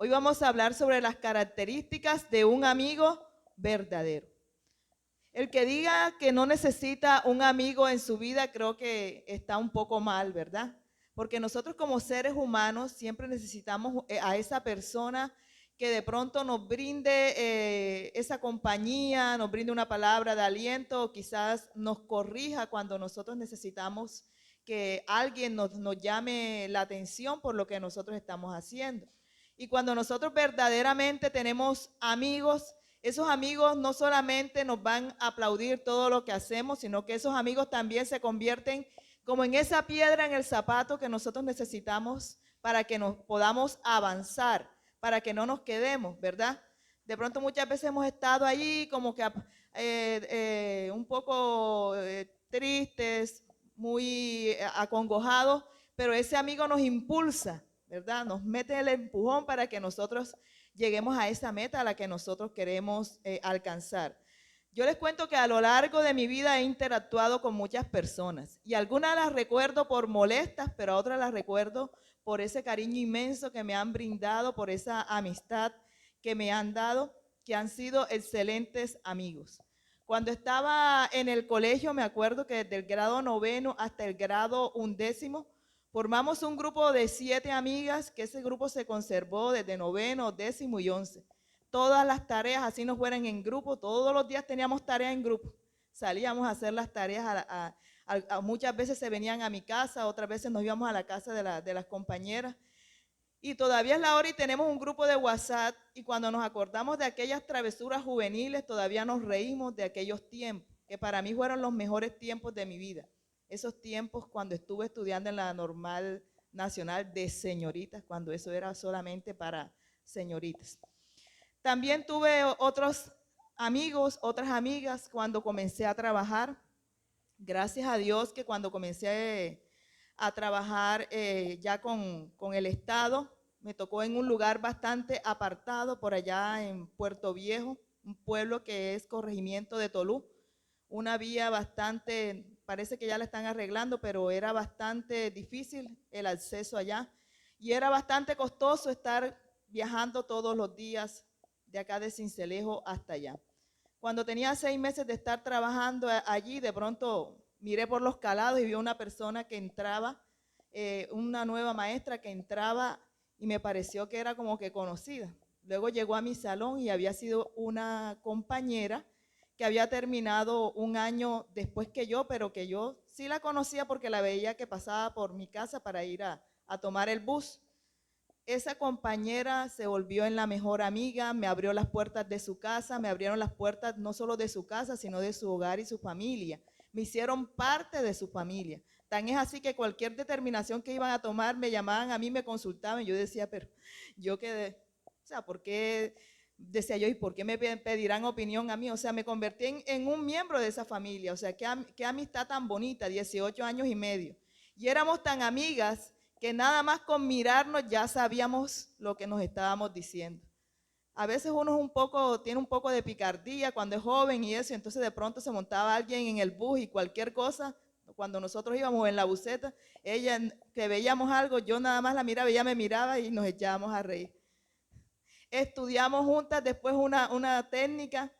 Hoy vamos a hablar sobre las características de un amigo verdadero. El que diga que no necesita un amigo en su vida creo que está un poco mal, ¿verdad? Porque nosotros como seres humanos siempre necesitamos a esa persona que de pronto nos brinde esa compañía, nos brinde una palabra de aliento, o quizás nos corrija cuando nosotros necesitamos que alguien nos llame la atención por lo que nosotros estamos haciendo. Y cuando nosotros verdaderamente tenemos amigos, esos amigos no solamente nos van a aplaudir todo lo que hacemos, sino que esos amigos también se convierten como en esa piedra en el zapato que nosotros necesitamos para que nos podamos avanzar, para que no nos quedemos, ¿verdad? De pronto muchas veces hemos estado allí como que un poco tristes, muy acongojados, pero ese amigo nos impulsa, ¿verdad? Nos mete el empujón para que nosotros lleguemos a esa meta a la que nosotros queremos alcanzar. Yo les cuento que a lo largo de mi vida he interactuado con muchas personas y algunas las recuerdo por molestas, pero a otras las recuerdo por ese cariño inmenso que me han brindado, por esa amistad que me han dado, que han sido excelentes amigos. Cuando estaba en el colegio, me acuerdo que desde el grado 9 hasta el grado 11 formamos un grupo de 7 amigas, que ese grupo se conservó desde 9, 10 y 11. Todas las tareas, así nos fueran en grupo, todos los días teníamos tareas en grupo. Salíamos a hacer las tareas, muchas veces se venían a mi casa, otras veces nos íbamos a la casa de las compañeras. Y todavía es la hora y tenemos un grupo de WhatsApp y cuando nos acordamos de aquellas travesuras juveniles, todavía nos reímos de aquellos tiempos, que para mí fueron los mejores tiempos de mi vida. Esos tiempos cuando estuve estudiando en la Normal Nacional de Señoritas, cuando eso era solamente para señoritas. También tuve otros amigos, otras amigas cuando comencé a trabajar. Gracias a Dios que cuando comencé a trabajar ya con el Estado, me tocó en un lugar bastante apartado por allá en Puerto Viejo, un pueblo que es corregimiento de Tolú, una vía bastante, parece que ya la están arreglando, pero era bastante difícil el acceso allá y era bastante costoso estar viajando todos los días de acá de Sincelejo hasta allá. Cuando tenía 6 meses de estar trabajando allí, de pronto miré por los calados y vi una persona que entraba, una nueva maestra que entraba y me pareció que era como que conocida. Luego llegó a mi salón y había sido una compañera que había terminado un año después que yo, pero que yo sí la conocía porque la veía que pasaba por mi casa para ir a tomar el bus. Esa compañera se volvió en la mejor amiga, me abrió las puertas de su casa, me abrieron las puertas no solo de su casa, sino de su hogar y su familia. Me hicieron parte de su familia. Tan es así que cualquier determinación que iban a tomar, me llamaban a mí, me consultaban. Yo decía, pero yo quedé, o sea, ¿por qué? Decía yo, ¿y por qué me pedirán opinión a mí? O sea, me convertí en un miembro de esa familia. O sea, qué amistad tan bonita, 18 años y medio. Y éramos tan amigas que nada más con mirarnos ya sabíamos lo que nos estábamos diciendo. A veces uno tiene un poco de picardía cuando es joven y eso, y entonces de pronto se montaba alguien en el bus y cualquier cosa, cuando nosotros íbamos en la buseta, ella que veíamos algo, yo nada más la miraba, ella me miraba y nos echábamos a reír. Estudiamos juntas después una técnica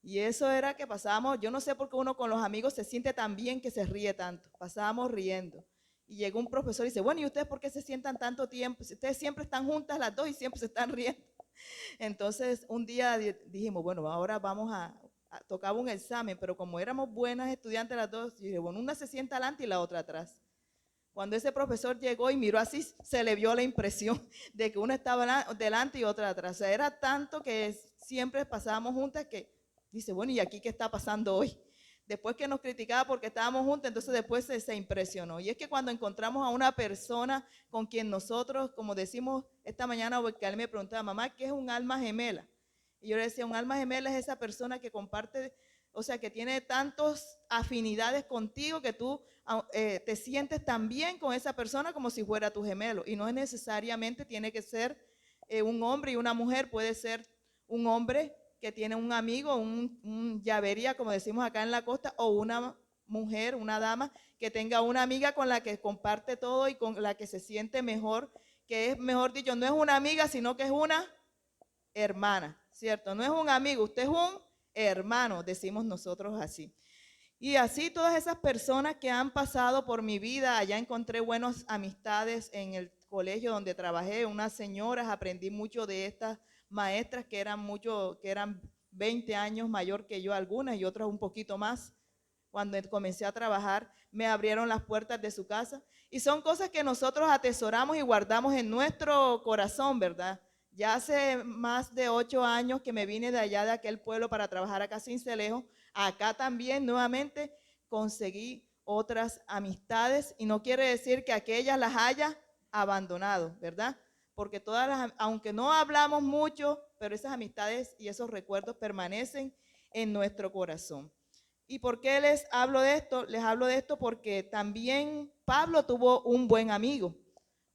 y eso era que pasábamos, yo no sé por qué uno con los amigos se siente tan bien que se ríe tanto, pasábamos riendo. Y llegó un profesor y dice, bueno, ¿y ustedes por qué se sientan tanto tiempo? Si ustedes siempre están juntas las dos y siempre se están riendo. Entonces un día dijimos, bueno, ahora vamos tocaba un examen, pero como éramos buenas estudiantes las dos, yo dije, bueno, una se sienta adelante y la otra atrás. Cuando ese profesor llegó y miró así, se le vio la impresión de que una estaba delante y otra atrás. O sea, era tanto que siempre pasábamos juntas que dice, bueno, ¿y aquí qué está pasando hoy? Después que nos criticaba porque estábamos juntas, entonces después se impresionó. Y es que cuando encontramos a una persona con quien nosotros, como decimos esta mañana, porque él me preguntaba, mamá, ¿qué es un alma gemela? Y yo le decía, un alma gemela es esa persona que comparte, o sea, que tiene tantas afinidades contigo que tú te sientes tan bien con esa persona como si fuera tu gemelo. Y no es necesariamente tiene que ser un hombre y una mujer, puede ser un hombre que tiene un amigo, un llavería, como decimos acá en la costa, o una mujer, una dama, que tenga una amiga con la que comparte todo y con la que se siente mejor que es, mejor dicho, no es una amiga, sino que es una hermana, ¿cierto? No es un amigo, usted es un hermano, decimos nosotros así. Y así todas esas personas que han pasado por mi vida, allá encontré buenas amistades en el colegio donde trabajé, unas señoras, aprendí mucho de estas maestras que eran 20 años mayor que yo algunas y otras un poquito más. Cuando comencé a trabajar, me abrieron las puertas de su casa y son cosas que nosotros atesoramos y guardamos en nuestro corazón, ¿verdad? Ya hace más de 8 años que me vine de allá de aquel pueblo para trabajar acá sin Cincelejo. Acá también nuevamente conseguí otras amistades y no quiere decir que aquellas las haya abandonado, ¿verdad? Porque aunque no hablamos mucho, pero esas amistades y esos recuerdos permanecen en nuestro corazón. ¿Y por qué les hablo de esto? Les hablo de esto porque también Pablo tuvo un buen amigo,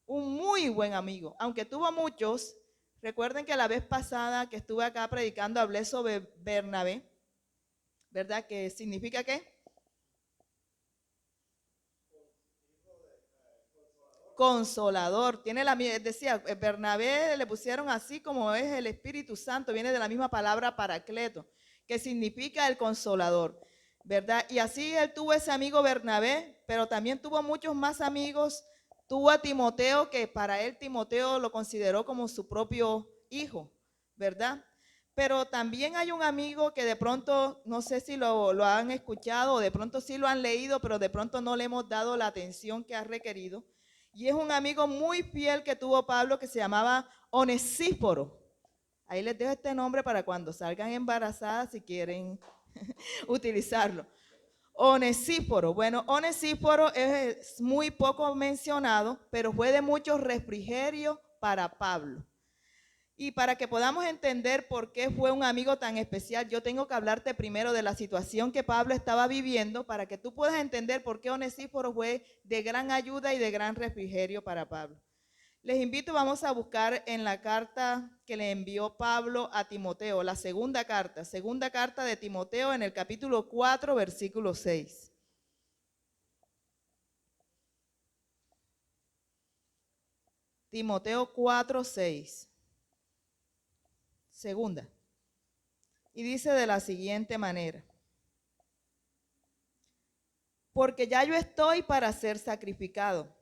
un muy buen amigo, aunque tuvo muchos. Recuerden que la vez pasada que estuve acá predicando hablé sobre Bernabé, ¿verdad? ¿Qué significa qué? Consolador. Decía, Bernabé le pusieron así como es el Espíritu Santo, viene de la misma palabra paracleto, que significa el consolador, ¿verdad? Y así él tuvo ese amigo Bernabé, pero también tuvo muchos más amigos. Tuvo a Timoteo, que para él Timoteo lo consideró como su propio hijo, ¿verdad? Pero también hay un amigo que de pronto, no sé si lo han escuchado o de pronto sí lo han leído, pero de pronto no le hemos dado la atención que ha requerido. Y es un amigo muy fiel que tuvo Pablo que se llamaba Onesíforo. Ahí les dejo este nombre para cuando salgan embarazadas si quieren utilizarlo. Onesíforo. Bueno, Onesíforo es muy poco mencionado, pero fue de mucho refrigerio para Pablo. Y para que podamos entender por qué fue un amigo tan especial, yo tengo que hablarte primero de la situación que Pablo estaba viviendo para que tú puedas entender por qué Onesíforo fue de gran ayuda y de gran refrigerio para Pablo. Les invito, vamos a buscar en la carta que le envió Pablo a Timoteo, la segunda carta de Timoteo en el capítulo 4, versículo 6. Timoteo 4, 6. Segunda. Y dice de la siguiente manera: porque ya yo estoy para ser sacrificado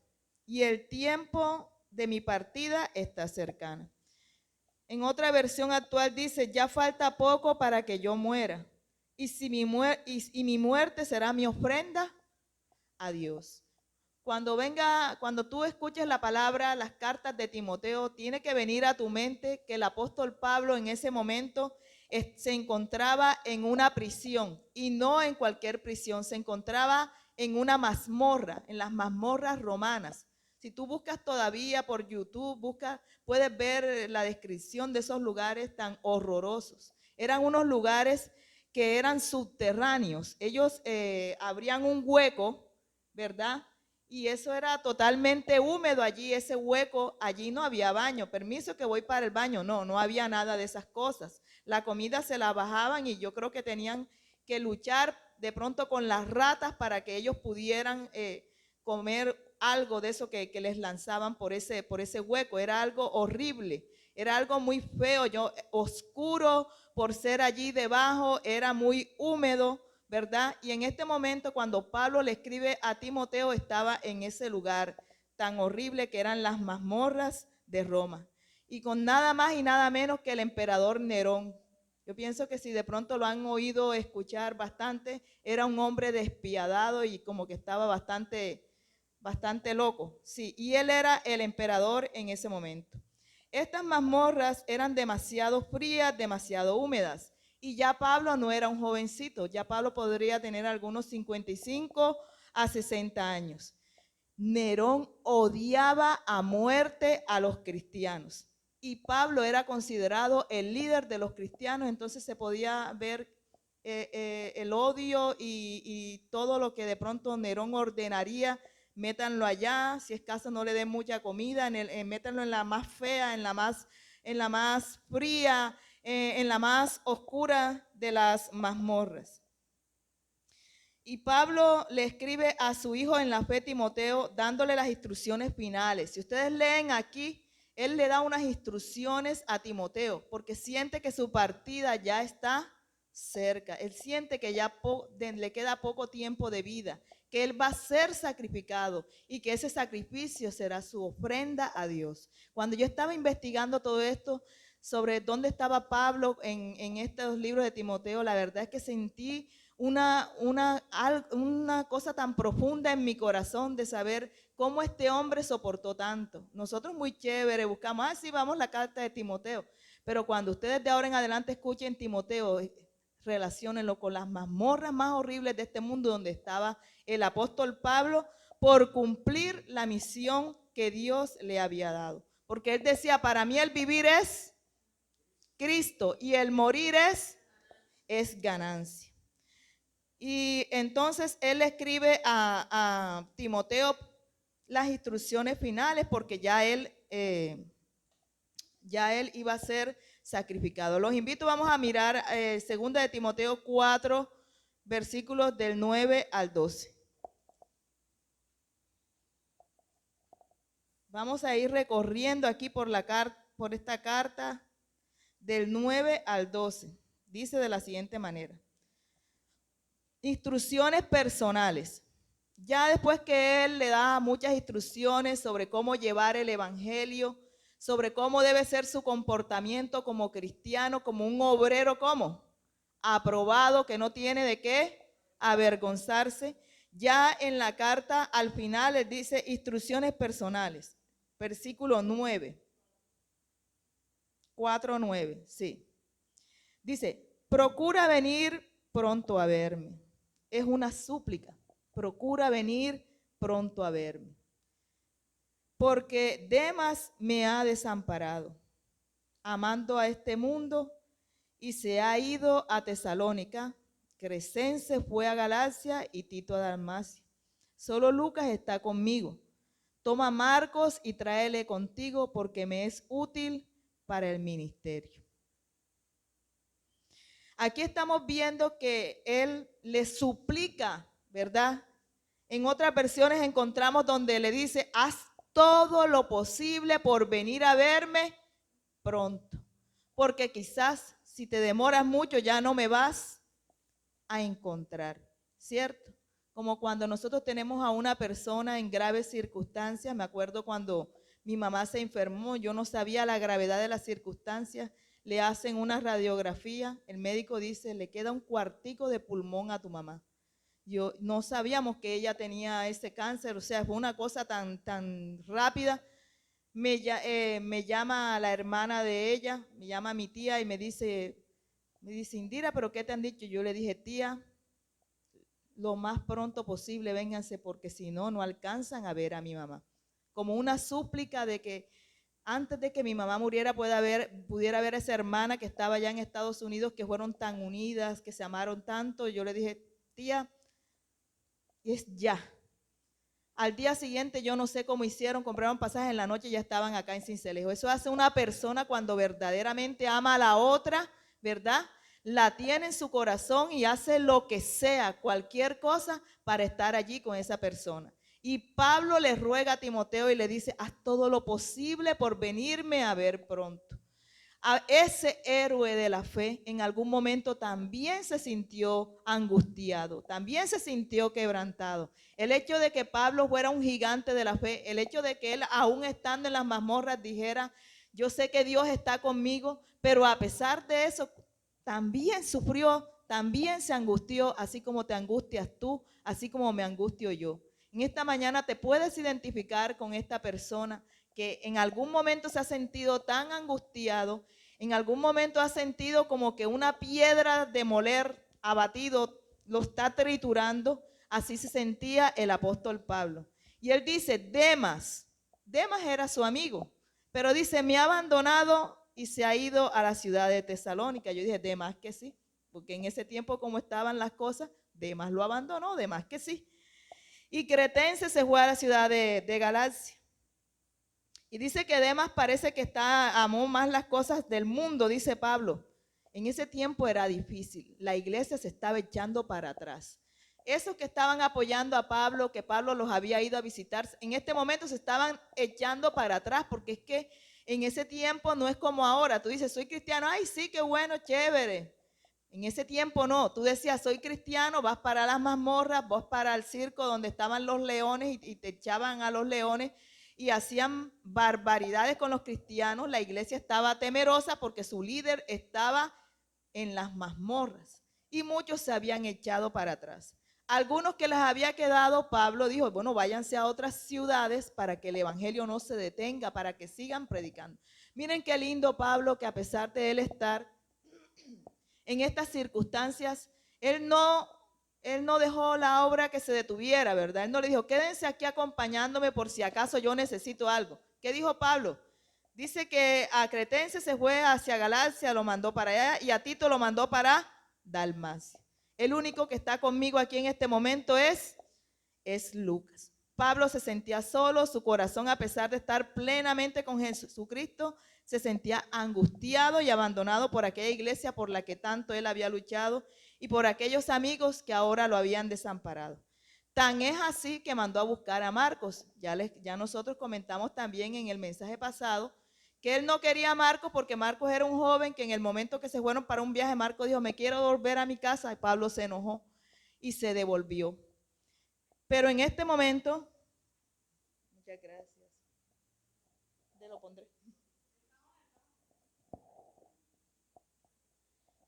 y el tiempo de mi partida está cercana. En otra versión actual dice: ya falta poco para que yo muera, y mi muerte será mi ofrenda a Dios. Cuando tú escuches la palabra, las cartas de Timoteo, tiene que venir a tu mente que el apóstol Pablo en ese momento se encontraba en una prisión, y no en cualquier prisión, se encontraba en una mazmorra, en las mazmorras romanas. Si tú buscas todavía por YouTube, puedes ver la descripción de esos lugares tan horrorosos. Eran unos lugares que eran subterráneos. Ellos abrían un hueco, ¿verdad? Y eso era totalmente húmedo allí, ese hueco, allí no había baño. Permiso que voy para el baño. No, no había nada de esas cosas. La comida se la bajaban y yo creo que tenían que luchar de pronto con las ratas para que ellos pudieran comer algo de eso que les lanzaban por ese hueco. Era algo horrible, era algo muy feo, oscuro por ser allí debajo, era muy húmedo, ¿verdad? Y en este momento, cuando Pablo le escribe a Timoteo, estaba en ese lugar tan horrible que eran las mazmorras de Roma. Y con nada más y nada menos que el emperador Nerón. Yo pienso que si de pronto lo han oído escuchar bastante, era un hombre despiadado y como que estaba bastante loco. Sí, y él era el emperador en ese momento. Estas mazmorras eran demasiado frías, demasiado húmedas. Y ya Pablo no era un jovencito, ya Pablo podría tener algunos 55 a 60 años. Nerón odiaba a muerte a los cristianos y Pablo era considerado el líder de los cristianos, entonces se podía ver el odio y todo lo que de pronto Nerón ordenaría. Métanlo allá, si es caso no le den mucha comida, métanlo en la más fea, en la más fría, en la más oscura de las mazmorras. Y Pablo le escribe a su hijo en la fe, Timoteo, dándole las instrucciones finales. Si ustedes leen aquí, Él le da unas instrucciones a Timoteo porque siente que su partida ya está cerca. Él siente que ya le queda poco tiempo de vida, que él va a ser sacrificado y que ese sacrificio será su ofrenda a Dios. Cuando yo estaba investigando todo esto sobre dónde estaba Pablo en estos libros de Timoteo, la verdad es que sentí una cosa tan profunda en mi corazón de saber cómo este hombre soportó tanto. Nosotros muy chévere buscamos, sí, vamos la carta de Timoteo, pero cuando ustedes de ahora en adelante escuchen Timoteo, relaciónenlo con las mazmorras más horribles de este mundo donde estaba el apóstol Pablo por cumplir la misión que Dios le había dado. Porque él decía, para mí el vivir es Cristo y el morir es ganancia. Y entonces él escribe a Timoteo las instrucciones finales porque ya él iba a ser sacrificado. Los invito, vamos a mirar 2 de Timoteo 4, versículos del 9 al 12. Vamos a ir recorriendo aquí por esta carta del 9 al 12. Dice de la siguiente manera. Instrucciones personales. Ya después que él le da muchas instrucciones sobre cómo llevar el evangelio, sobre cómo debe ser su comportamiento como cristiano, como un obrero, ¿cómo? Aprobado, que no tiene de qué avergonzarse. Ya en la carta al final les dice instrucciones personales. Versículo 9. 4:9, sí. Dice, procura venir pronto a verme. Es una súplica. Procura venir pronto a verme. Porque Demas me ha desamparado, amando a este mundo, y se ha ido a Tesalónica. Crescense fue a Galacia y Tito a Dalmacia. Solo Lucas está conmigo. Toma Marcos y tráele contigo porque me es útil para el ministerio. Aquí estamos viendo que él le suplica, ¿verdad? En otras versiones encontramos donde le dice, haz todo lo posible por venir a verme pronto, porque quizás si te demoras mucho ya no me vas a encontrar, ¿cierto? Como cuando nosotros tenemos a una persona en graves circunstancias. Me acuerdo cuando mi mamá se enfermó, yo no sabía la gravedad de las circunstancias, le hacen una radiografía, el médico dice, le queda un cuartico de pulmón a tu mamá. Yo no sabíamos que ella tenía ese cáncer, o sea, fue una cosa tan rápida. Me llama la hermana de ella, me llama mi tía y me dice, Indira, ¿pero qué te han dicho? Yo le dije, tía, lo más pronto posible vénganse porque si no, no alcanzan a ver a mi mamá. Como una súplica de que antes de que mi mamá muriera pudiera ver a esa hermana que estaba allá en Estados Unidos, que fueron tan unidas, que se amaron tanto. Yo le dije, tía, es ya. Al día siguiente yo no sé cómo hicieron, compraron pasajes en la noche y ya estaban acá en Sincelejo. Eso hace una persona cuando verdaderamente ama a la otra, ¿verdad? La tiene en su corazón y hace lo que sea, cualquier cosa para estar allí con esa persona. Y Pablo le ruega a Timoteo y le dice, haz todo lo posible por venirme a ver pronto. A ese héroe de la fe en algún momento también se sintió angustiado, también se sintió quebrantado. El hecho de que Pablo fuera un gigante de la fe, el hecho de que él aún estando en las mazmorras dijera, yo sé que Dios está conmigo, pero a pesar de eso también sufrió, también se angustió, así como te angustias tú, así como me angustio yo. En esta mañana te puedes identificar con esta persona que en algún momento se ha sentido tan angustiado, en algún momento ha sentido como que una piedra de moler abatido lo está triturando. Así se sentía el apóstol Pablo. Y él dice, Demas era su amigo, pero dice, me ha abandonado y se ha ido a la ciudad de Tesalónica. Yo dije, Demas que sí, porque en ese tiempo como estaban las cosas, Demas lo abandonó, Demas que sí. Y Cretense se fue a la ciudad de Galacia. Y dice que Demas parece que amó más las cosas del mundo, dice Pablo. En ese tiempo era difícil, la iglesia se estaba echando para atrás. Esos que estaban apoyando a Pablo, que Pablo los había ido a visitar, en este momento se estaban echando para atrás porque es que En ese tiempo no es como ahora. Tú dices, soy cristiano. Ay, sí, qué bueno, chévere. En ese tiempo no. Tú decías, soy cristiano, vas para las mazmorras, vas para el circo donde estaban los leones y te echaban a los leones y hacían barbaridades con los cristianos. La iglesia estaba temerosa porque su líder estaba en las mazmorras y muchos se habían echado para atrás. Algunos que les había quedado, Pablo dijo, bueno, váyanse a otras ciudades para que el evangelio no se detenga, para que sigan predicando. Miren qué lindo Pablo, que a pesar de él estar en estas circunstancias, él no dejó la obra que se detuviera, ¿verdad? Él no le dijo, quédense aquí acompañándome por si acaso yo necesito algo. ¿Qué dijo Pablo? Dice que a Cretense se fue hacia Galacia, lo mandó para allá, y a Tito lo mandó para Dalmacia. El único que está conmigo aquí en este momento es Lucas. Pablo se sentía solo, su corazón, a pesar de estar plenamente con Jesucristo, se sentía angustiado y abandonado por aquella iglesia por la que tanto él había luchado y por aquellos amigos que ahora lo habían desamparado. Tan es así que mandó a buscar a Marcos. Ya nosotros comentamos también en el mensaje pasado que él no quería a Marcos porque Marcos era un joven que en el momento que se fueron para un viaje, Marcos dijo, me quiero volver a mi casa, y Pablo se enojó y se devolvió. Pero en este momento, muchas gracias, te lo pondré.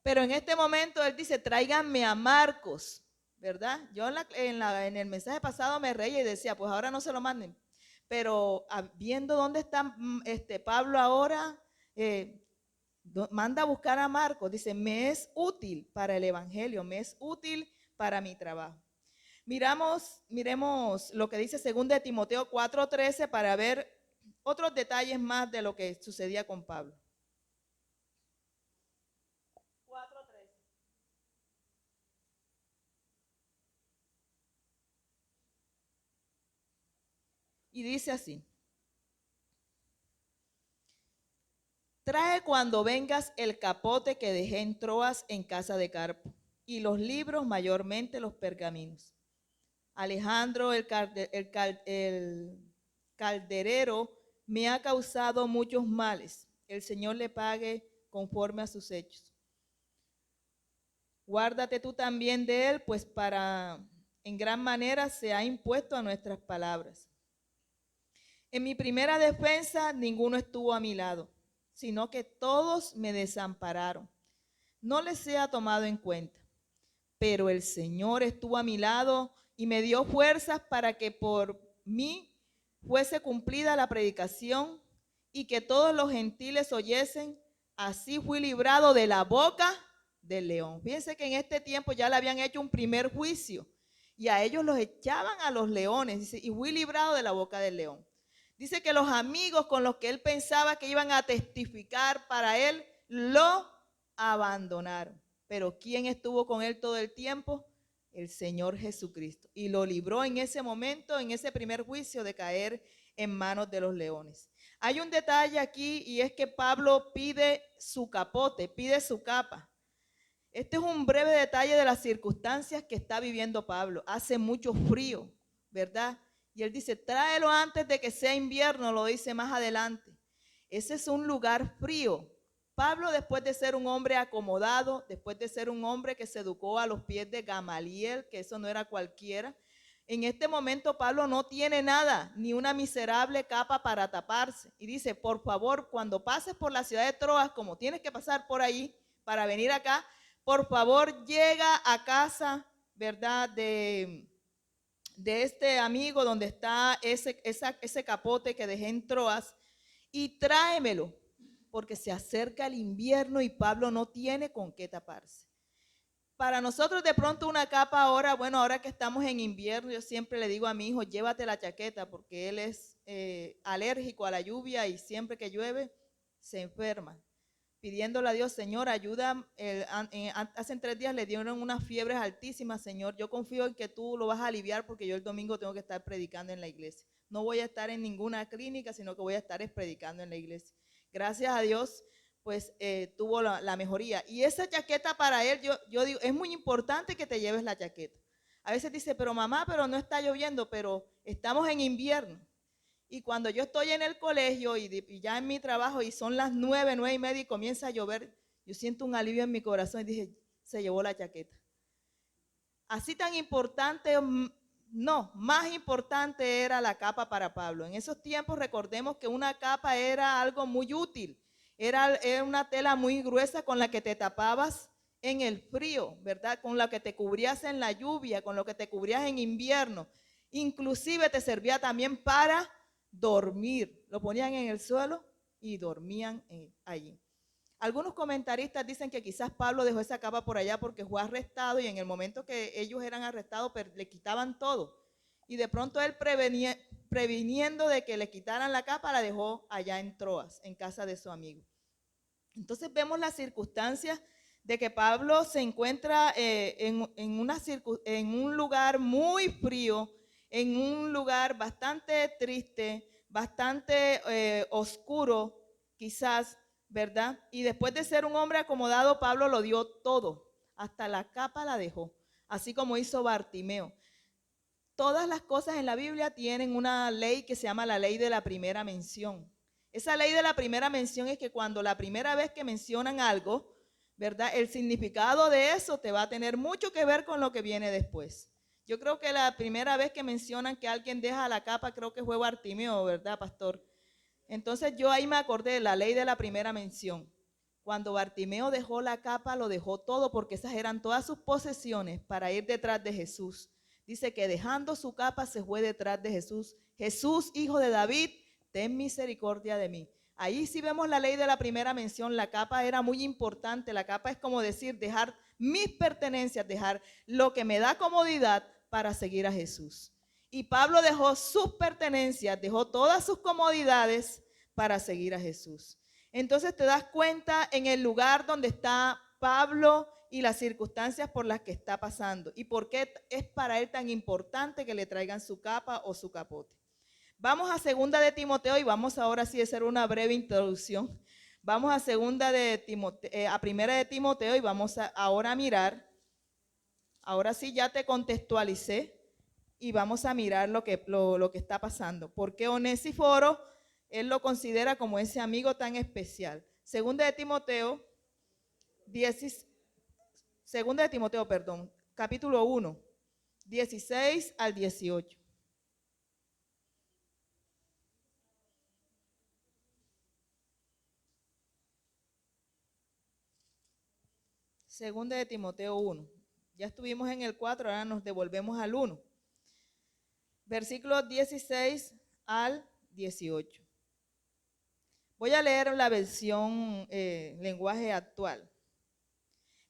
Pero en este momento él dice, tráiganme a Marcos, ¿verdad? Yo en el mensaje pasado me reía y decía, pues ahora no se lo manden. Pero viendo dónde está Pablo ahora, manda a buscar a Marcos. Dice, me es útil para el evangelio, me es útil para mi trabajo. Miremos lo que dice 2 Timoteo 4:13 para ver otros detalles más de lo que sucedía con Pablo. 4:13. Y dice así: trae cuando vengas el capote que dejé en Troas en casa de Carpo, y los libros, mayormente los pergaminos. Alejandro el calderero me ha causado muchos males. El Señor le pague conforme a sus hechos. Guárdate tú también de él, pues en gran manera se ha impuesto a nuestras palabras. En mi primera defensa ninguno estuvo a mi lado, sino que todos me desampararon. No les sea tomado en cuenta, pero el Señor estuvo a mi lado y me dio fuerzas para que por mí fuese cumplida la predicación y que todos los gentiles oyesen. Así fui librado de la boca del león. Fíjense que en este tiempo ya le habían hecho un primer juicio y a ellos los echaban a los leones. Dice, y fui librado de la boca del león. Dice que los amigos con los que él pensaba que iban a testificar para él, lo abandonaron. Pero ¿quién estuvo con él todo el tiempo? El Señor Jesucristo. Y lo libró en ese momento, en ese primer juicio, de caer en manos de los leones. Hay un detalle aquí y es que Pablo pide su capote, pide su capa. Este es un breve detalle de las circunstancias que está viviendo Pablo. Hace mucho frío, ¿verdad? Y él dice, tráelo antes de que sea invierno, lo dice más adelante. Ese es un lugar frío. Pablo, después de ser un hombre acomodado, después de ser un hombre que se educó a los pies de Gamaliel, que eso no era cualquiera, en este momento Pablo no tiene nada, ni una miserable capa para taparse. Y dice, por favor, cuando pases por la ciudad de Troas, como tienes que pasar por ahí para venir acá, por favor llega a casa, ¿verdad?, de este amigo donde está ese capote que dejé en Troas y tráemelo, porque se acerca el invierno y Pablo no tiene con qué taparse. Para nosotros de pronto una capa ahora, bueno, ahora que estamos en invierno, yo siempre le digo a mi hijo, llévate la chaqueta, porque él es alérgico a la lluvia y siempre que llueve se enferma. Pidiéndole a Dios, Señor, ayuda. Hace 3 días le dieron unas fiebres altísimas, Señor. Yo confío en que tú lo vas a aliviar porque yo el domingo tengo que estar predicando en la iglesia. No voy a estar en ninguna clínica, sino que voy a estar predicando en la iglesia. Gracias a Dios, pues tuvo la mejoría. Y esa chaqueta para él, yo digo, es muy importante que te lleves la chaqueta. A veces dice, pero mamá, pero no está lloviendo, pero estamos en invierno. Y cuando yo estoy en el colegio y ya en mi trabajo y son las 9, 9:30 y comienza a llover, yo siento un alivio en mi corazón y dije, se llevó la chaqueta. Así tan importante, no, más importante era la capa para Pablo. En esos tiempos recordemos que una capa era algo muy útil, era una tela muy gruesa con la que te tapabas en el frío, ¿verdad? Con la que te cubrías en la lluvia, con lo que te cubrías en invierno. Inclusive te servía también para dormir. Lo ponían en el suelo y dormían allí. Algunos comentaristas dicen que quizás Pablo dejó esa capa por allá porque fue arrestado y en el momento que ellos eran arrestados le quitaban todo. Y de pronto él previniendo de que le quitaran la capa, la dejó allá en Troas, en casa de su amigo. Entonces vemos las circunstancias de que Pablo se encuentra en un lugar muy frío, en un lugar bastante triste, bastante oscuro, quizás, ¿verdad? Y después de ser un hombre acomodado, Pablo lo dio todo, hasta la capa la dejó, así como hizo Bartimeo. Todas las cosas en la Biblia tienen una ley que se llama la ley de la primera mención. Esa ley de la primera mención es que cuando la primera vez que mencionan algo, ¿verdad? El significado de eso te va a tener mucho que ver con lo que viene después. Yo creo que la primera vez que mencionan que alguien deja la capa, creo que fue Bartimeo, ¿verdad, pastor? Entonces yo ahí me acordé de la ley de la primera mención. Cuando Bartimeo dejó la capa, lo dejó todo porque esas eran todas sus posesiones para ir detrás de Jesús. Dice que dejando su capa se fue detrás de Jesús. Jesús, hijo de David, ten misericordia de mí. Ahí sí vemos la ley de la primera mención. La capa era muy importante. La capa es como decir, dejar mis pertenencias, dejar lo que me da comodidad para seguir a Jesús. Y Pablo dejó sus pertenencias, dejó todas sus comodidades para seguir a Jesús. Entonces te das cuenta en el lugar donde está Pablo y las circunstancias por las que está pasando y por qué es para él tan importante que le traigan su capa o su capote. Vamos a segunda de Timoteo y vamos ahora sí a hacer una breve introducción. Vamos a primera de Timoteo y vamos ahora a mirar. Ahora sí ya te contextualicé y vamos a mirar lo que está pasando. Porque Onesíforo, él lo considera como ese amigo tan especial. Segunda de Timoteo, capítulo 1, 16 al 18. Segunda de Timoteo 1. Ya estuvimos en el 4, ahora nos devolvemos al 1. Versículos 16 al 18. Voy a leer la versión lenguaje actual.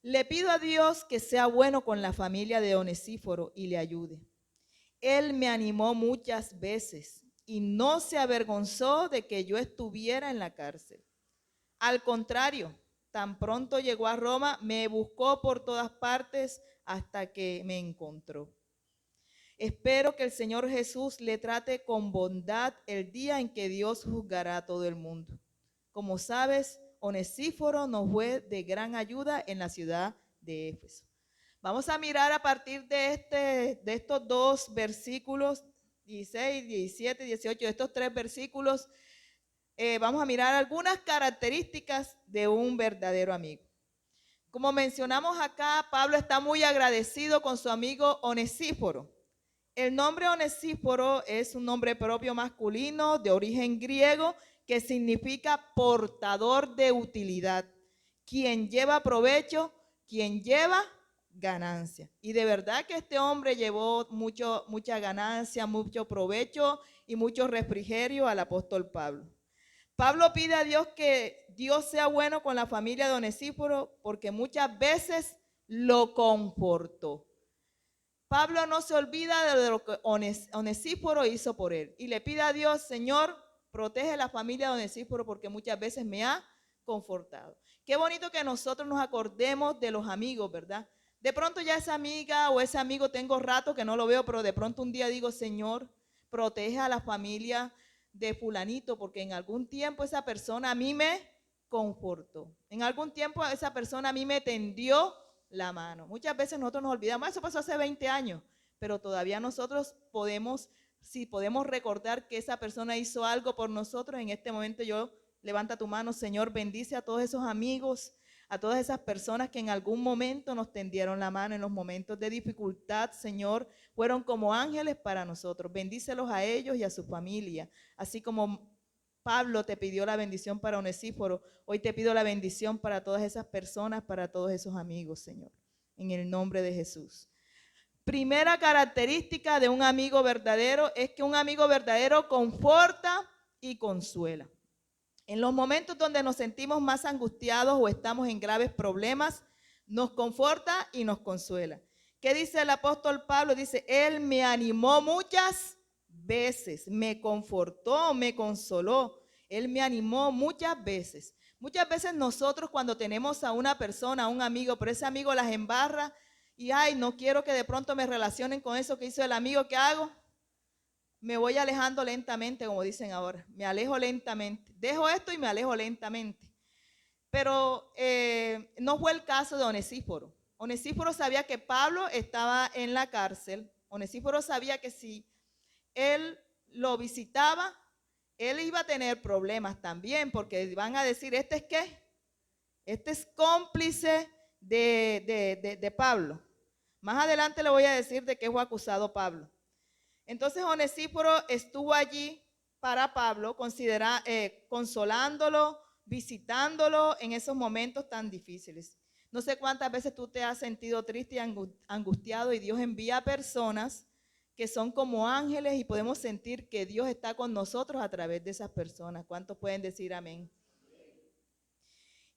Le pido a Dios que sea bueno con la familia de Onesíforo y le ayude. Él me animó muchas veces y no se avergonzó de que yo estuviera en la cárcel. Al contrario, tan pronto llegó a Roma, me buscó por todas partes hasta que me encontró. Espero que el Señor Jesús le trate con bondad el día en que Dios juzgará a todo el mundo. Como sabes, Onesíforo nos fue de gran ayuda en la ciudad de Éfeso. Vamos a mirar a partir de estos dos versículos, 16, 17, 18, de estos tres versículos, vamos a mirar algunas características de un verdadero amigo. Como mencionamos acá, Pablo está muy agradecido con su amigo Onesíforo. El nombre Onesíforo es un nombre propio masculino de origen griego que significa portador de utilidad, quien lleva provecho, quien lleva ganancia. Y de verdad que este hombre llevó mucha ganancia, mucho provecho y mucho refrigerio al apóstol Pablo. Pablo pide a Dios que Dios sea bueno con la familia de Onesíforo porque muchas veces lo confortó. Pablo no se olvida de lo que Onesíforo hizo por él y le pide a Dios, Señor, protege la familia de Onesíforo porque muchas veces me ha confortado. Qué bonito que nosotros nos acordemos de los amigos, ¿verdad? De pronto ya esa amiga o ese amigo tengo rato que no lo veo, pero de pronto un día digo, Señor, protege a la familia de fulanito porque en algún tiempo esa persona a mí me confortó. En algún tiempo esa persona a mí me tendió la mano. Muchas veces nosotros nos olvidamos, eso pasó hace 20 años, pero todavía nosotros podemos si podemos recordar que esa persona hizo algo por nosotros, en este momento levanta tu mano, Señor, bendice a todos esos amigos, a todas esas personas que en algún momento nos tendieron la mano en los momentos de dificultad, Señor, fueron como ángeles para nosotros. Bendícelos a ellos y a su familia, así como Pablo te pidió la bendición para Onesíforo, hoy te pido la bendición para todas esas personas, para todos esos amigos, Señor, en el nombre de Jesús. Primera característica de un amigo verdadero es que un amigo verdadero conforta y consuela. En los momentos donde nos sentimos más angustiados o estamos en graves problemas, nos conforta y nos consuela. ¿Qué dice el apóstol Pablo? Dice, Él me animó muchas veces, me confortó, me consoló. Él me animó muchas veces. Muchas veces nosotros cuando tenemos a una persona, a un amigo, pero ese amigo las embarra y, ay, no quiero que de pronto me relacionen con eso que hizo el amigo, ¿qué hago? Me voy alejando lentamente, como dicen ahora. Me alejo lentamente. Dejo esto y me alejo lentamente. Pero no fue el caso de Onesíforo. Onesíforo sabía que Pablo estaba en la cárcel. Onesíforo sabía que si él lo visitaba, él iba a tener problemas también, porque van a decir, ¿este es qué? Este es cómplice de Pablo. Más adelante le voy a decir de qué fue acusado Pablo. Entonces Onesíforo estuvo allí para Pablo, consolándolo, visitándolo en esos momentos tan difíciles. No sé cuántas veces tú te has sentido triste y angustiado y Dios envía personas que son como ángeles y podemos sentir que Dios está con nosotros a través de esas personas. ¿Cuántos pueden decir amén?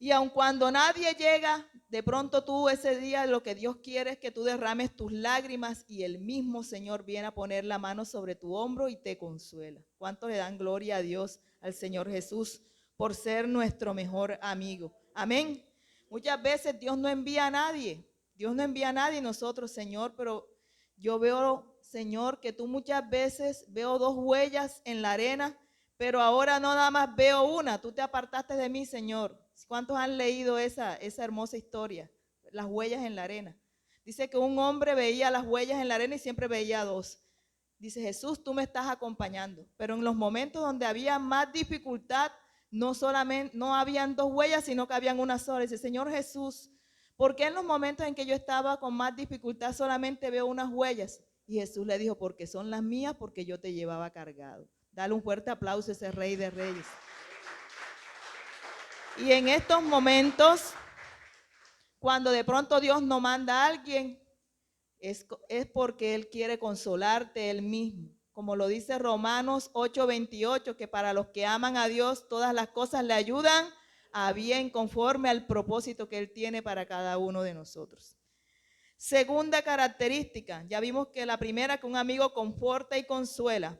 Y aun cuando nadie llega, de pronto tú ese día lo que Dios quiere es que tú derrames tus lágrimas y el mismo Señor viene a poner la mano sobre tu hombro y te consuela. ¿Cuántos le dan gloria a Dios, al Señor Jesús, por ser nuestro mejor amigo? Amén. Muchas veces Dios no envía a nadie. Dios no envía a nadie nosotros, Señor, pero yo veo, Señor, que tú muchas veces veo 2 huellas en la arena, pero ahora no nada más veo una. Tú te apartaste de mí, Señor. ¿Cuántos han leído esa hermosa historia? Las huellas en la arena. Dice que un hombre veía las huellas en la arena y siempre veía 2. Dice, Jesús, tú me estás acompañando. Pero en los momentos donde había más dificultad, no habían 2 huellas, sino que habían una sola. Dice, Señor Jesús, ¿por qué en los momentos en que yo estaba con más dificultad solamente veo unas huellas? Y Jesús le dijo, porque son las mías, porque yo te llevaba cargado. Dale un fuerte aplauso a ese Rey de Reyes. Y en estos momentos, cuando de pronto Dios no manda a alguien, es porque Él quiere consolarte Él mismo. Como lo dice Romanos 8:28, que para los que aman a Dios, todas las cosas le ayudan a bien conforme al propósito que Él tiene para cada uno de nosotros. Segunda característica, ya vimos que la primera, que un amigo conforta y consuela.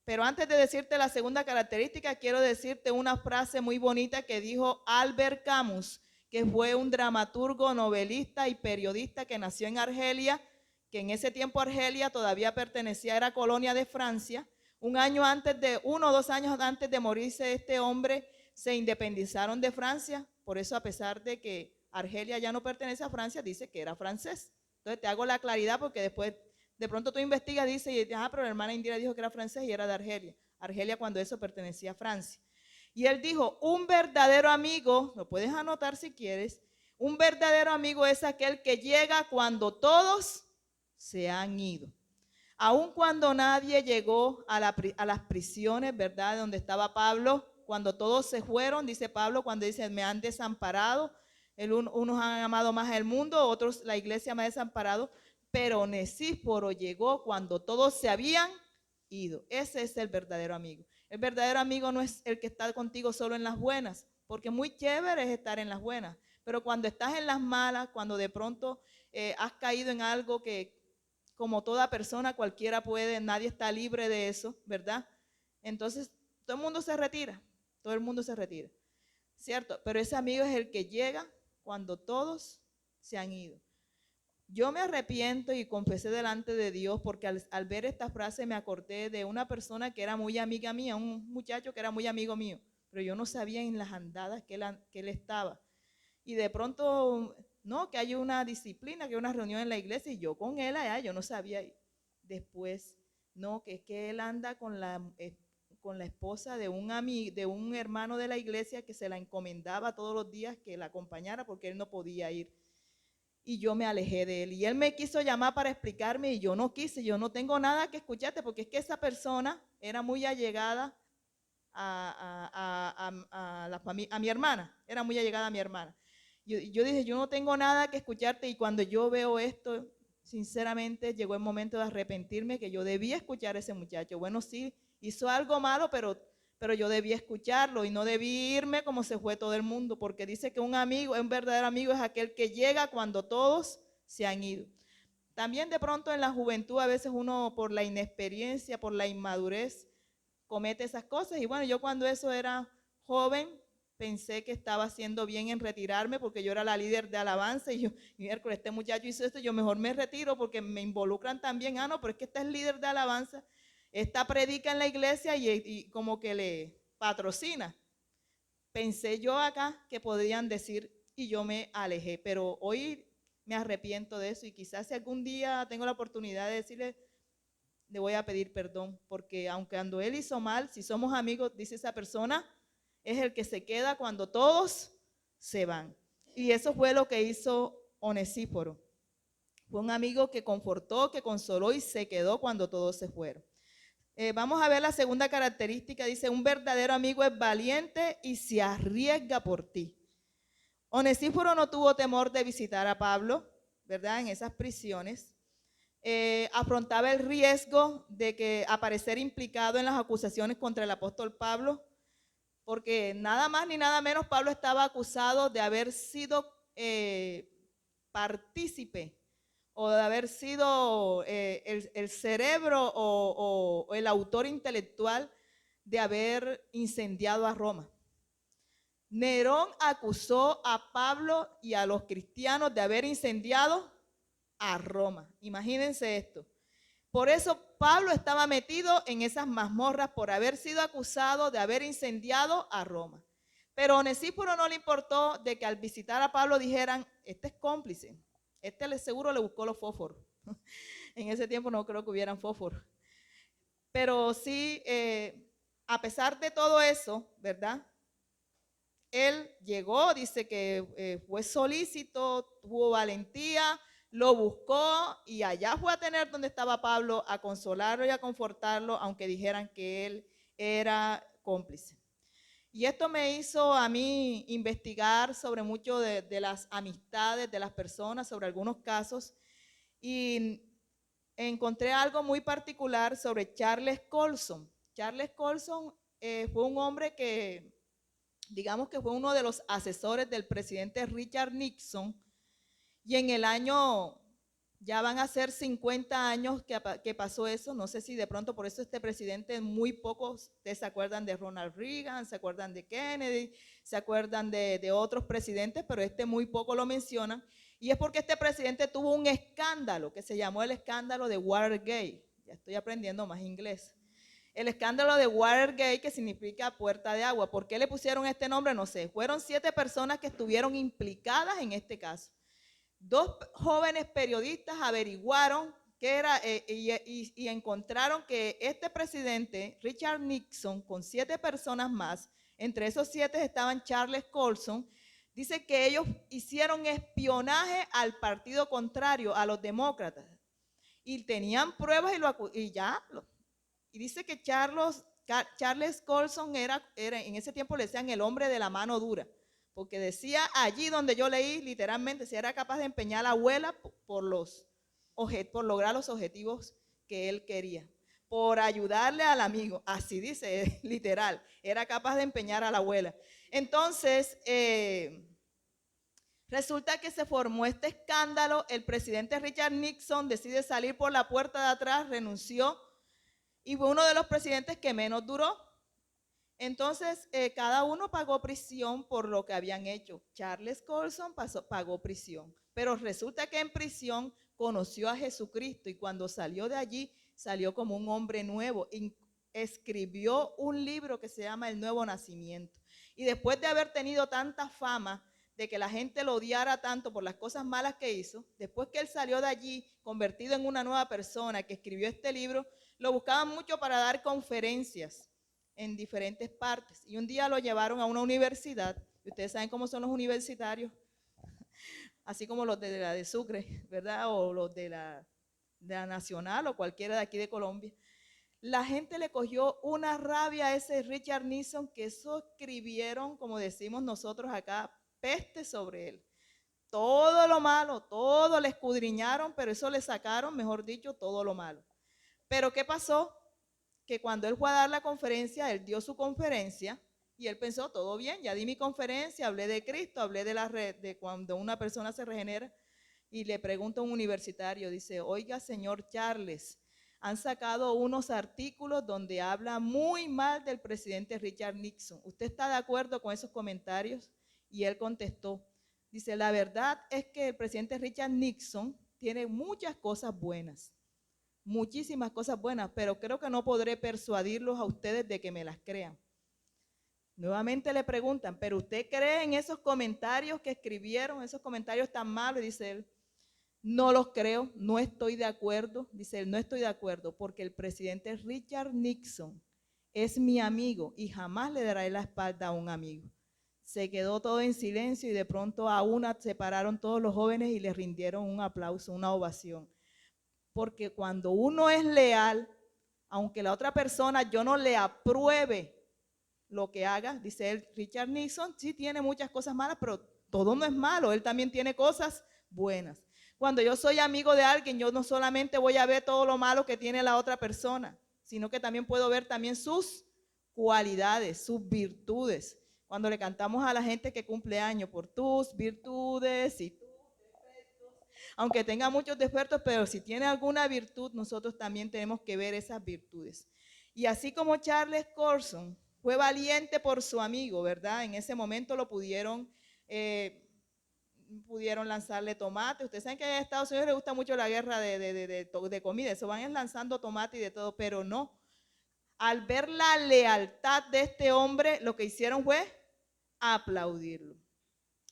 Pero antes de decirte la segunda característica, quiero decirte una frase muy bonita que dijo Albert Camus, que fue un dramaturgo, novelista y periodista que nació en Argelia, que en ese tiempo Argelia todavía pertenecía, era colonia de Francia. 1 o 2 años antes de morirse este hombre, se independizaron de Francia. Por eso, a pesar de que Argelia ya no pertenece a Francia, dice que era francés. Entonces te hago la claridad porque después de pronto tú investigas, dice, pero la hermana Indira dijo que era francés y era de Argelia. Argelia cuando eso pertenecía a Francia. Y él dijo, un verdadero amigo, lo puedes anotar si quieres, un verdadero amigo es aquel que llega cuando todos se han ido. Aun cuando nadie llegó a las prisiones, ¿verdad? Donde estaba Pablo, cuando todos se fueron, dice Pablo, cuando dice, me han desamparado, unos han amado más el mundo, otros la iglesia me ha desamparado, pero Onesíforo llegó cuando todos se habían ido. Ese es el verdadero amigo. El verdadero amigo no es el que está contigo solo en las buenas, porque muy chévere es estar en las buenas, pero cuando estás en las malas, cuando de pronto has caído en algo que como toda persona cualquiera puede, nadie está libre de eso, ¿verdad? Entonces todo el mundo se retira, todo el mundo se retira, ¿cierto? Pero ese amigo es el que llega cuando todos se han ido. Yo me arrepiento y confesé delante de Dios porque al ver esta frase me acordé de una persona que era muy amiga mía, un muchacho que era muy amigo mío, pero yo no sabía en las andadas que él estaba. Y de pronto, no, que hay una disciplina, que hay una reunión en la iglesia y yo con él allá, yo no sabía. Después No, que es que él anda con la esposa de de un hermano de la iglesia que se la encomendaba todos los días que la acompañara porque él no podía ir. Y yo me alejé de él. Y él me quiso llamar para explicarme y yo no quise, yo no tengo nada que escucharte porque es que esa persona era muy allegada a mi hermana, era muy allegada a mi hermana. Yo dije, yo no tengo nada que escucharte y cuando yo veo esto, sinceramente llegó el momento de arrepentirme que yo debía escuchar a ese muchacho. Bueno, sí, hizo algo malo, pero yo debía escucharlo y no debí irme como se fue todo el mundo, porque dice que un amigo, un verdadero amigo es aquel que llega cuando todos se han ido. También de pronto en la juventud a veces uno por la inexperiencia, por la inmadurez, comete esas cosas. Y bueno, yo cuando eso era joven, pensé que estaba haciendo bien en retirarme porque yo era la líder de alabanza y yo, miércoles, este muchacho hizo esto, yo mejor me retiro porque me involucran también. Ah, no, pero es que esta es líder de alabanza, esta predica en la iglesia y como que le patrocina. Pensé yo acá que podrían decir y yo me alejé, pero hoy me arrepiento de eso y quizás si algún día tengo la oportunidad de decirle, le voy a pedir perdón, porque aunque cuando él hizo mal, si somos amigos, dice esa persona, es el que se queda cuando todos se van. Y eso fue lo que hizo Onesíforo. Fue un amigo que confortó, que consoló y se quedó cuando todos se fueron. Vamos a ver la segunda característica. Dice, un verdadero amigo es valiente y se arriesga por ti. Onesíforo no tuvo temor de visitar a Pablo, ¿verdad? En esas prisiones. Afrontaba el riesgo de que aparecer implicado en las acusaciones contra el apóstol Pablo, porque nada más ni nada menos Pablo estaba acusado de haber sido partícipe o de haber sido el cerebro o el autor intelectual de haber incendiado a Roma. Nerón acusó a Pablo y a los cristianos de haber incendiado a Roma. Imagínense esto. Por eso Pablo estaba metido en esas mazmorras por haber sido acusado de haber incendiado a Roma. Pero a Onesíforo no le importó de que al visitar a Pablo dijeran, este es cómplice, este seguro le buscó los fósforos. En ese tiempo no creo que hubieran fósforos. Pero sí, a pesar de todo eso, ¿verdad? Él llegó, dice que fue solícito, tuvo valentía, lo buscó y allá fue a tener donde estaba Pablo a consolarlo y a confortarlo, aunque dijeran que él era cómplice. Y esto me hizo a mí investigar sobre mucho de las amistades de las personas, sobre algunos casos, y encontré algo muy particular sobre Charles Colson. Charles Colson fue un hombre que, digamos que fue uno de los asesores del presidente Richard Nixon, y en el año, ya van a ser 50 años que pasó eso, no sé si de pronto por eso este presidente, muy pocos se acuerdan de Ronald Reagan, se acuerdan de Kennedy, se acuerdan de otros presidentes, pero este muy poco lo mencionan, y es porque este presidente tuvo un escándalo que se llamó el escándalo de Watergate. Ya estoy aprendiendo más inglés. El escándalo de Watergate, que significa puerta de agua. ¿Por qué le pusieron este nombre? No sé. Fueron 7 personas que estuvieron implicadas en este caso. 2 jóvenes periodistas averiguaron qué era y encontraron que este presidente, Richard Nixon, con 7 personas más, entre esos 7 estaban Charles Colson, dice que ellos hicieron espionaje al partido contrario, a los demócratas, y tenían pruebas y dice que Charles Colson era, en ese tiempo le decían el hombre de la mano dura, porque decía allí donde yo leí literalmente si era capaz de empeñar a la abuela por lograr los objetivos que él quería, por ayudarle al amigo, así dice literal, era capaz de empeñar a la abuela. Entonces, resulta que se formó este escándalo, el presidente Richard Nixon decide salir por la puerta de atrás, renunció y fue uno de los presidentes que menos duró. Entonces, cada uno pagó prisión por lo que habían hecho. Charles Colson pagó prisión, pero resulta que en prisión conoció a Jesucristo y cuando salió de allí, salió como un hombre nuevo. Escribió un libro que se llama El Nuevo Nacimiento. Y después de haber tenido tanta fama, de que la gente lo odiara tanto por las cosas malas que hizo, después que él salió de allí convertido en una nueva persona que escribió este libro, lo buscaban mucho para dar conferencias en diferentes partes. Y un día lo llevaron a una universidad, y ustedes saben cómo son los universitarios, así como los de la de Sucre, ¿verdad? O los de la Nacional o cualquiera de aquí de Colombia. La gente le cogió una rabia a ese Richard Nixon, que eso escribieron, como decimos nosotros acá, peste sobre él. Todo lo malo, todo le escudriñaron, pero eso le sacaron, mejor dicho, todo lo malo. Pero ¿qué pasó? Que cuando él fue a dar la conferencia, él dio su conferencia y él pensó, todo bien, ya di mi conferencia, hablé de Cristo, hablé de la red, de cuando una persona se regenera, y le pregunta a un universitario, dice, oiga, señor Charles, han sacado unos artículos donde habla muy mal del presidente Richard Nixon. ¿Usted está de acuerdo con esos comentarios? Y él contestó, dice, la verdad es que el presidente Richard Nixon tiene muchas cosas buenas, muchísimas cosas buenas, pero creo que no podré persuadirlos a ustedes de que me las crean. Nuevamente le preguntan, ¿pero usted cree en esos comentarios que escribieron, esos comentarios tan malos? Y dice él, no los creo, no estoy de acuerdo. Dice él, no estoy de acuerdo porque el presidente Richard Nixon es mi amigo y jamás le daré la espalda a un amigo. Se quedó todo en silencio y de pronto a una se pararon todos los jóvenes y le rindieron un aplauso, una ovación. Porque cuando uno es leal, aunque la otra persona yo no le apruebe lo que haga, dice él, Richard Nixon sí tiene muchas cosas malas, pero todo no es malo, él también tiene cosas buenas. Cuando yo soy amigo de alguien, yo no solamente voy a ver todo lo malo que tiene la otra persona, sino que también puedo ver también sus cualidades, sus virtudes. Cuando le cantamos a la gente que cumple años, por tus virtudes y tus defectos, aunque tenga muchos defectos, pero si tiene alguna virtud, nosotros también tenemos que ver esas virtudes. Y así como Charles Colson fue valiente por su amigo, ¿verdad? En ese momento lo pudieron lanzarle tomate. Ustedes saben que a Estados Unidos les gusta mucho la guerra de comida, eso van lanzando tomate y de todo, pero no. Al ver la lealtad de este hombre, lo que hicieron fue aplaudirlo.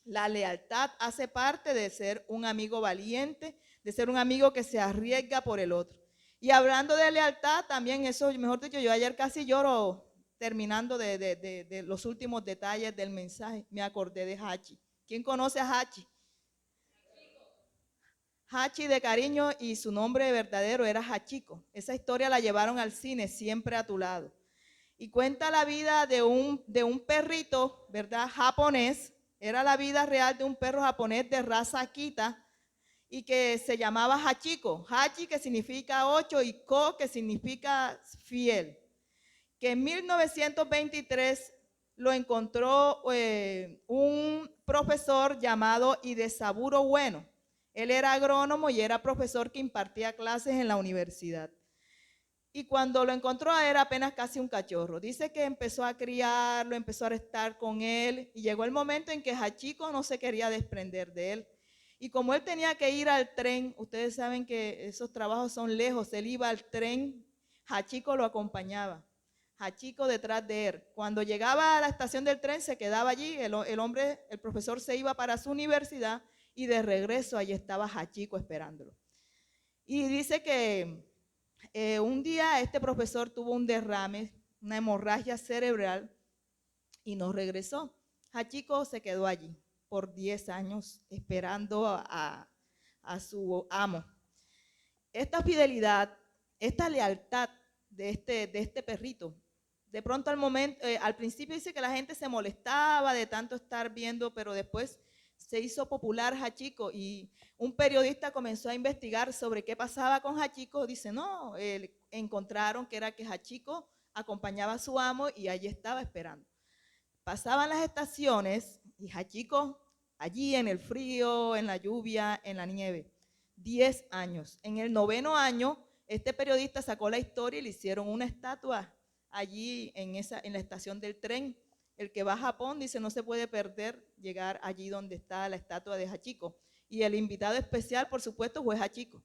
La lealtad hace parte de ser un amigo valiente, de ser un amigo que se arriesga por el otro. Y hablando de lealtad, también eso, mejor dicho, yo ayer casi lloro terminando de los últimos detalles del mensaje. Me acordé de Hachi. ¿Quién conoce a Hachi? Hachi de cariño y su nombre verdadero era Hachiko. Esa historia la llevaron al cine, Siempre a tu lado. Y cuenta la vida de un perrito, ¿verdad? Japonés. Era la vida real de un perro japonés de raza Akita y que se llamaba Hachiko. Hachi que significa 8 y Ko que significa fiel. Que en 1923 lo encontró un profesor llamado Idesaburo Bueno. Él era agrónomo y era profesor que impartía clases en la universidad. Y cuando lo encontró era apenas casi un cachorro. Dice que empezó a criarlo, empezó a estar con él y llegó el momento en que Hachiko no se quería desprender de él. Y como él tenía que ir al tren, ustedes saben que esos trabajos son lejos, él iba al tren, Hachiko lo acompañaba. Hachiko detrás de él. Cuando llegaba a la estación del tren se quedaba allí, el profesor se iba para su universidad y de regreso allí estaba Hachiko esperándolo. Y dice que un día este profesor tuvo un derrame, una hemorragia cerebral y no regresó. Hachiko se quedó allí por 10 años esperando a su amo. Esta fidelidad, esta lealtad de este perrito, de pronto al principio dice que la gente se molestaba de tanto estar viendo, pero después se hizo popular Hachiko y un periodista comenzó a investigar sobre qué pasaba con Hachiko. Dice, no, encontraron que era que Hachiko acompañaba a su amo y allí estaba esperando. Pasaban las estaciones y Hachiko allí en el frío, en la lluvia, en la nieve. 10 años. En el 9º año, este periodista sacó la historia y le hicieron una estatua allí en la estación del tren. El que va a Japón dice no se puede perder llegar allí donde está la estatua de Hachiko. Y el invitado especial, por supuesto, fue Hachiko.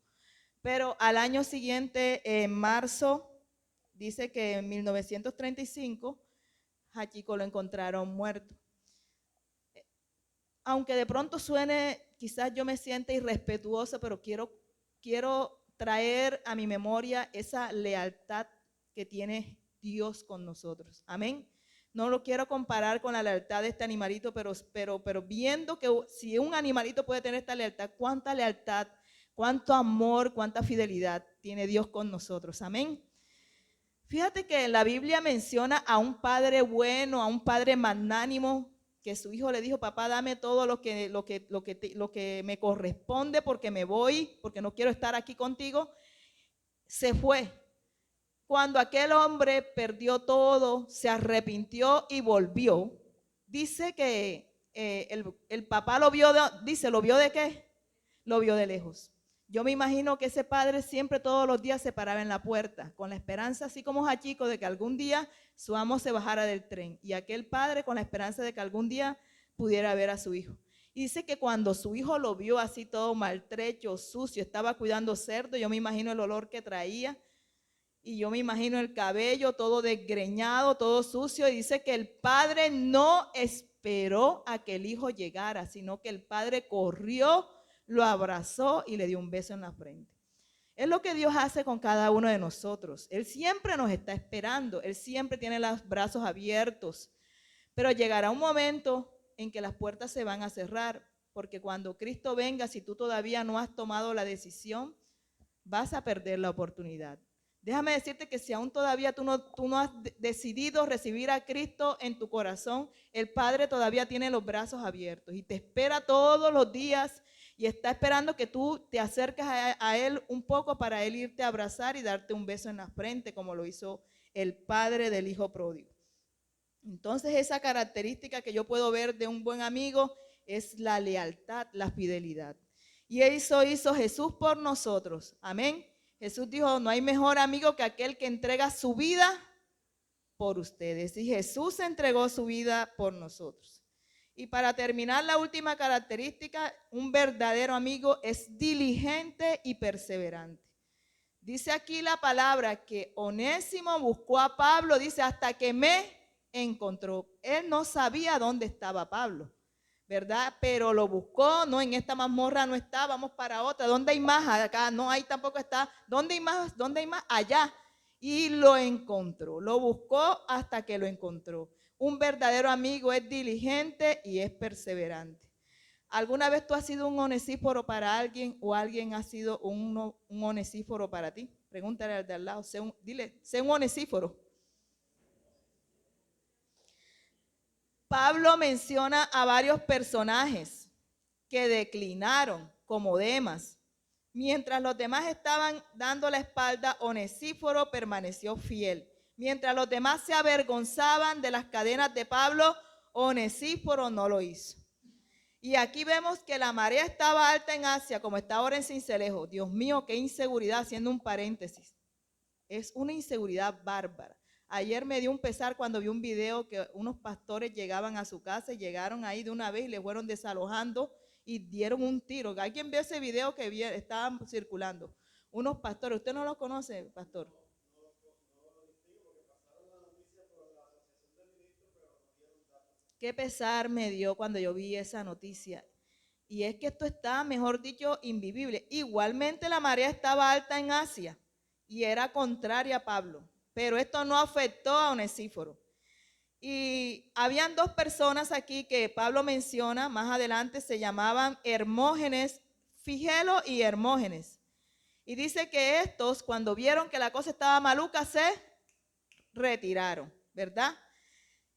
Pero al año siguiente, en marzo, dice que en 1935, Hachiko lo encontraron muerto. aunque de pronto suene, quizás yo me sienta irrespetuosa, pero quiero traer a mi memoria esa lealtad que tiene Dios con nosotros. Amén. No lo quiero comparar con la lealtad de este animalito, pero viendo que si un animalito puede tener esta lealtad, cuánto amor, cuánta fidelidad tiene Dios con nosotros. Amén. Fíjate que la Biblia menciona a un padre bueno, a un padre magnánimo, que su hijo le dijo: papá, dame todo lo que me corresponde, porque me voy, porque no quiero estar aquí contigo. Se fue. Cuando aquel hombre perdió todo, se arrepintió y volvió, dice que el papá lo vio, ¿lo vio de qué? Lo vio de lejos. Yo me imagino que ese padre siempre todos los días se paraba en la puerta, con la esperanza, así como Hachiko, de que algún día su amo se bajara del tren. Y aquel padre con la esperanza de que algún día pudiera ver a su hijo. Y dice que cuando su hijo lo vio así todo maltrecho, sucio, estaba cuidando cerdo, yo me imagino el olor que traía. Y yo me imagino el cabello todo desgreñado, todo sucio. Y dice que el padre no esperó a que el hijo llegara, sino que el padre corrió, lo abrazó y le dio un beso en la frente. Es lo que Dios hace con cada uno de nosotros. Él siempre nos está esperando. Él siempre tiene los brazos abiertos. Pero llegará un momento en que las puertas se van a cerrar. Porque cuando Cristo venga, si tú todavía no has tomado la decisión, vas a perder la oportunidad. Déjame decirte que si aún todavía tú no has decidido recibir a Cristo en tu corazón, el Padre todavía tiene los brazos abiertos y te espera todos los días y está esperando que tú te acerques a Él un poco para Él irte a abrazar y darte un beso en la frente, como lo hizo el padre del hijo pródigo. Entonces, esa característica que yo puedo ver de un buen amigo es la lealtad, la fidelidad. Y eso hizo Jesús por nosotros. Amén. Jesús dijo: no hay mejor amigo que aquel que entrega su vida por ustedes. Y Jesús entregó su vida por nosotros. Y para terminar, la última característica: un verdadero amigo es diligente y perseverante. Dice aquí la palabra que Onésimo buscó a Pablo, dice, hasta que me encontró. Él no sabía dónde estaba Pablo, ¿verdad? Pero lo buscó. No, en esta mazmorra no está, vamos para otra. ¿Dónde hay más? Acá no hay, tampoco está. ¿Dónde hay más? ¿Dónde hay más? Allá. Y lo encontró, lo buscó hasta que lo encontró. Un verdadero amigo es diligente y es perseverante. ¿Alguna vez tú has sido un onesíforo para alguien o alguien ha sido un onesíforo para ti? Pregúntale al de al lado, dile, sé un onesíforo. Pablo menciona a varios personajes que declinaron, como Demas. Mientras los demás estaban dando la espalda, Onesíforo permaneció fiel. Mientras los demás se avergonzaban de las cadenas de Pablo, Onesíforo no lo hizo. Y aquí vemos que la marea estaba alta en Asia, como está ahora en Sincelejo. Dios mío, qué inseguridad, haciendo un paréntesis. Es una inseguridad bárbara. Ayer me dio un pesar cuando vi un video que unos pastores llegaban a su casa y llegaron ahí de una vez y le fueron desalojando y dieron un tiro. ¿Alguien vio ese video que estaban circulando? Unos pastores, ¿usted no los conoce, pastor? Qué pesar me dio cuando yo vi esa noticia. Y es que esto está, mejor dicho, invivible. Igualmente la marea estaba alta en Asia y era contraria a Pablo, pero esto no afectó a Onesíforo. Y habían dos personas aquí que Pablo menciona más adelante, se llamaban Hermógenes, Figelo y Hermógenes. Y dice que estos, cuando vieron que la cosa estaba maluca, se retiraron, ¿verdad?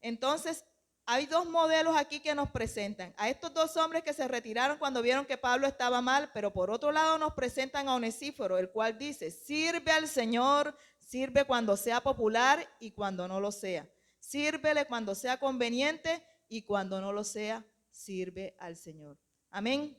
Entonces, hay dos modelos aquí que nos presentan. A estos dos hombres que se retiraron cuando vieron que Pablo estaba mal, pero por otro lado nos presentan a Onesíforo, el cual dice: sirve al Señor, sirve cuando sea popular y cuando no lo sea. Sírvele cuando sea conveniente y cuando no lo sea, sirve al Señor. Amén.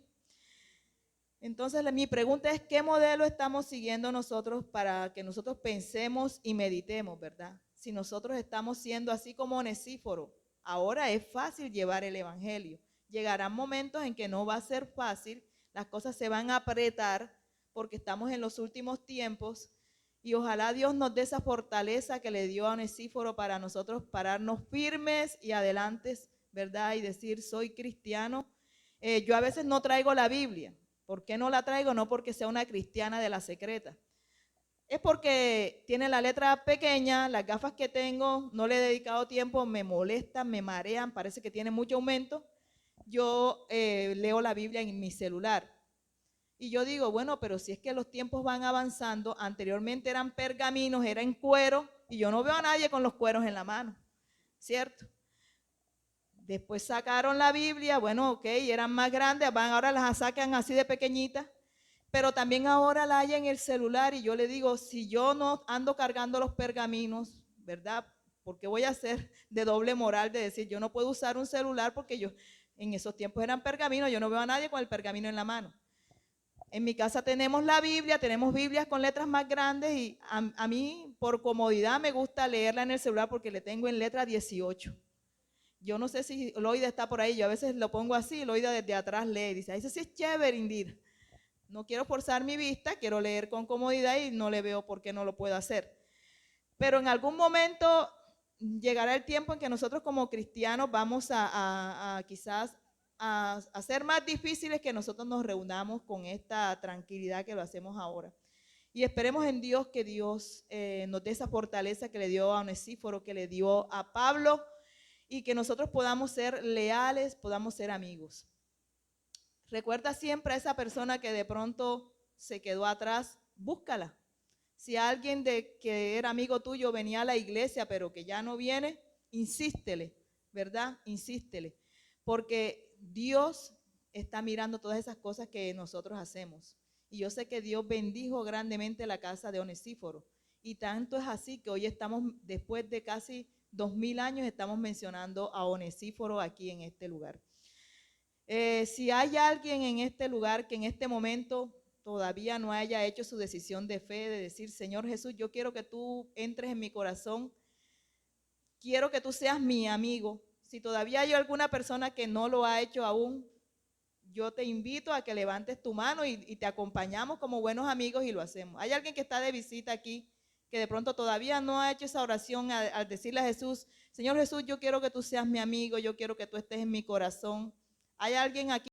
Entonces mi pregunta es: ¿qué modelo estamos siguiendo nosotros para que nosotros pensemos y meditemos, verdad? Si nosotros estamos siendo así como Onesíforo. Ahora es fácil llevar el evangelio. Llegarán momentos en que no va a ser fácil, las cosas se van a apretar porque estamos en los últimos tiempos y ojalá Dios nos dé esa fortaleza que le dio a Onesíforo para nosotros pararnos firmes y adelante, ¿verdad? Y decir: soy cristiano Yo a veces no traigo la Biblia. ¿Por qué no la traigo? No porque sea una cristiana de la secreta. Es porque tiene la letra pequeña, las gafas que tengo, no le he dedicado tiempo, me molestan, me marean, parece que tiene mucho aumento. Yo leo la Biblia en mi celular. Y yo digo, bueno, pero si es que los tiempos van avanzando, anteriormente eran pergaminos, era en cuero, y yo no veo a nadie con los cueros en la mano, ¿cierto? Después sacaron la Biblia, bueno, ok, eran más grandes, ahora las sacan así de pequeñitas, pero también ahora la hay en el celular y yo le digo, si yo no ando cargando los pergaminos, ¿verdad? Porque voy a ser de doble moral de decir, yo no puedo usar un celular porque yo en esos tiempos eran pergaminos, yo no veo a nadie con el pergamino en la mano. En mi casa tenemos la Biblia, tenemos Biblias con letras más grandes y a mí por comodidad me gusta leerla en el celular porque le tengo en letra 18. Yo no sé si Loida está por ahí, yo a veces lo pongo así, Loida desde atrás lee y dice, eso sí es chévere, Indira. No quiero forzar mi vista, quiero leer con comodidad y no le veo por qué no lo puedo hacer. Pero en algún momento llegará el tiempo en que nosotros como cristianos vamos a quizás a hacer más difíciles que nosotros nos reunamos con esta tranquilidad que lo hacemos ahora. Y esperemos en Dios que Dios nos dé esa fortaleza que le dio a Onesíforo, que le dio a Pablo, y que nosotros podamos ser leales, podamos ser amigos. Recuerda siempre a esa persona que de pronto se quedó atrás, búscala. Si alguien que era amigo tuyo venía a la iglesia pero que ya no viene, insístele, ¿verdad? Insístele, porque Dios está mirando todas esas cosas que nosotros hacemos. Y yo sé que Dios bendijo grandemente la casa de Onesíforo. Y tanto es así que hoy estamos, después de casi 2000 años, estamos mencionando a Onesíforo aquí en este lugar. Si hay alguien en este lugar que en este momento todavía no haya hecho su decisión de fe, de decir, Señor Jesús, yo quiero que tú entres en mi corazón, quiero que tú seas mi amigo. Si todavía hay alguna persona que no lo ha hecho aún, yo te invito a que levantes tu mano y te acompañamos como buenos amigos y lo hacemos. Hay alguien que está de visita aquí, que de pronto todavía no ha hecho esa oración al decirle a Jesús, Señor Jesús, yo quiero que tú seas mi amigo, yo quiero que tú estés en mi corazón. ¿Hay alguien aquí